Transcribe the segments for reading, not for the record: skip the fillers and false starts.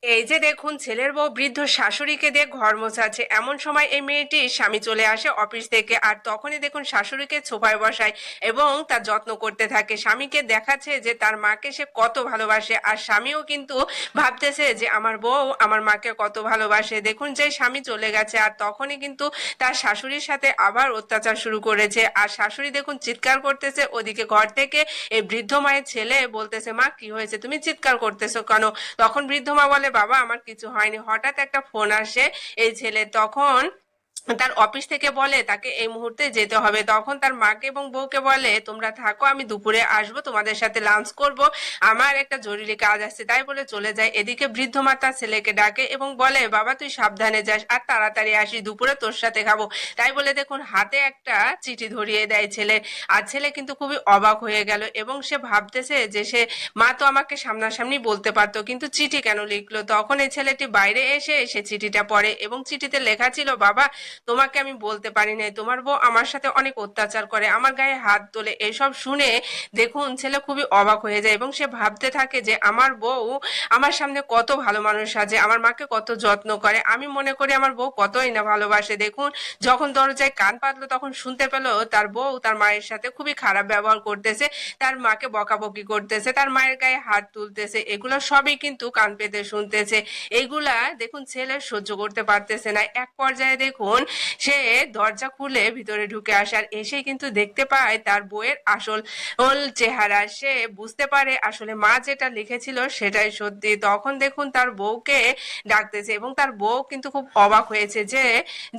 এই যে দেখুন, ছেলের বউ বৃদ্ধ শাশুড়িকে দিয়ে ঘর মোছাচ্ছে, এমন সময় এই মেয়েটির স্বামী চলে আসে অফিস থেকে। আর তখনই দেখুন শাশুড়িকে সোফায় বসায় এবং তার যত্ন করতে থাকে। স্বামীকে দেখাচ্ছে যে তার মাকে সে কত ভালোবাসে, আর স্বামীও কিন্তু ভাবতেছে যে আমার বউ আমার মাকে কত ভালোবাসে। দেখুন যে স্বামী চলে গেছে, আর তখনই কিন্তু তার শাশুড়ির সাথে আবার অত্যাচার শুরু করেছে। আর শাশুড়ি দেখুন চিৎকার করতেছে, ওদিকে ঘর থেকে এই বৃদ্ধ মায়ের ছেলে বলতেছে, মা কি হয়েছে, তুমি চিৎকার করতেছো কেন? তখন বৃদ্ধ মা বলে, বাবা আমার কিছু হয়নি। হঠাৎ একটা ফোন আসে এই ছেলে, তখন তার অফিস থেকে বলে তাকে এই মুহূর্তে যেতে হবে। তখন তার মাকে এবং বউকে বলে, তোমরা থাকো, আমি দুপুরে আসবো, তোমাদের সাথে লাঞ্চ করব, আমার একটা জরুরি কাজ আছে। তাই বলে চলে যায়। এদিকে বৃদ্ধ মা তার ছেলেকে ডাকে এবং বলে, বাবা তুই সাবধানে যাস আর তাড়াতাড়ি আসিস, দুপুরে তোর সাথে খাবো। তাই বলে দেখুন হাতে একটা চিঠি ধরিয়ে দেয় ছেলে। আর ছেলে কিন্তু খুবই অবাক হয়ে গেল এবং সে ভাবতেছে যে সে মা তো আমাকে সামনাসামনি বলতে পারতো, কিন্তু চিঠি কেন লিখলো? তখন এই ছেলেটি বাইরে এসে সে চিঠিটা পড়ে এবং চিঠিতে লেখা ছিল, বাবা তোমাকে আমি বলতে পারি নাই, তোমার বউ আমার সাথে অনেক অত্যাচার করে, আমার গায়ে হাত তোলে। এসব শুনে দেখুন ছেলে খুবই অবাক হয়ে যায় এবং সে ভাবতে থাকে যে আমার বউ আমার সামনে কত ভালো মানুষ আছে, আমার মাকে কত যত্ন করে, আমি মনে করি আমার বউ কতই না ভালোবাসে। দেখুন যখন দরজায় কান পাতলো তখন শুনতে পেল তার বউ তার মায়ের সাথে খুবই খারাপ ব্যবহার করতেছে, তার মাকে বকাবকি করতেছে, তার মায়ের গায়ে হাত তুলতেছে। এগুলো সবই কিন্তু কান পেতে শুনতেছে। এইগুলা দেখুন ছেলে সহ্য করতে পারতেছে না। এক পর্যায়ে দেখুন সে দরজা খুলে ভিতরে ঢুকে আসার এসে কিন্তু দেখতে পায় তার বউয়ের আসল চেহারা। সে বুঝতে পারে আসলে মা যেটা লিখেছিল সেটাই সত্যি। তখন দেখুন তার বউকে ডাকতেছে এবং তার বউ কিন্তু খুব অবাক হয়েছে যে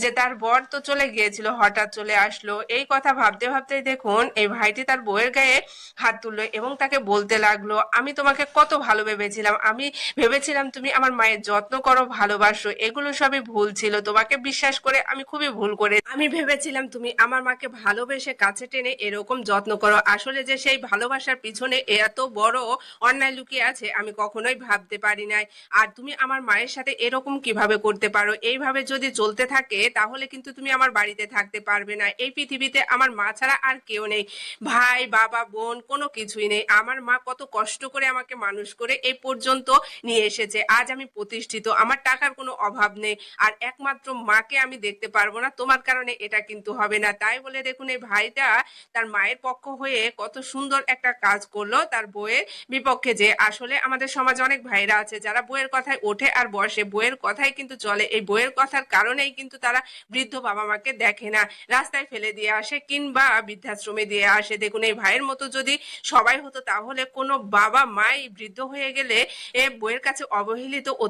যে তার বর তো চলে গিয়েছিল, হঠাৎ চলে আসলো। এই কথা ভাবতে ভাবতে দেখুন এই ভাইটি তার বউয়ের গায়ে হাত তুললো এবং তাকে বলতে লাগলো, আমি তোমাকে কত ভালো ভেবেছিলাম, আমি ভেবেছিলাম তুমি আমার মায়ের যত্ন করো, ভালোবাসো, এগুলো সবই ভুল ছিল, তোমাকে বিশ্বাস করে আমি খুবই ভুল করে, আমি ভেবেছিলাম তুমি আমার মাকে ভালোবেসে কাছে টেনে এরকম যত্ন করো। আসলে যে সেই ভালোবাসার পিছনে এত বড় অন্যায় লুকিয়ে আছে আমি কখনোই ভাবতে পারি নাই। আর তুমি আমার মায়ের সাথে এরকম কিভাবে করতে পারো? এইভাবে যদি চলতে থাকে তাহলে কিন্তু তুমি আমার বাড়িতে থাকতে পারবে না। এই পৃথিবীতে আমার মা ছাড়া আর কেউ নেই, ভাই বাবা বোন কোনো কিছুই নেই। আমার মা কত কষ্ট করে আমাকে মানুষ করে এই পর্যন্ত নিয়ে এসেছে, আজ আমি প্রতিষ্ঠিত, আমার টাকার কোনো অভাব নেই, আর একমাত্র মাকে আমি দেখতে পারবো না, তোমার কারণে এটা কিন্তু হবে না। তাই বলে দেখুন এই ভাইটা তার মায়ের পক্ষ হয়ে কত সুন্দর একটা কাজ করলো তার বউয়ের বিপক্ষে। যে আসলে আমাদের সমাজে অনেক ভাইরা আছে যারা বউয়ের কথায় ওঠে আর বসে, বউয়ের কথাই কিন্তু চলে। এই বউয়ের কথার কারণেই কিন্তু তারা বৃদ্ধ বাবা মাকে দেখে না, রাস্তায় ফেলে দিয়ে আসে কিংবা বৃদ্ধাশ্রমে দিয়ে আসে। দেখুন এই ভাইয়ের মতো যদি সবাই হতো তাহলে কোনো বাবা মাই বৃদ্ধ হয়ে গেলে বউয়ের কাছে অবহেলিত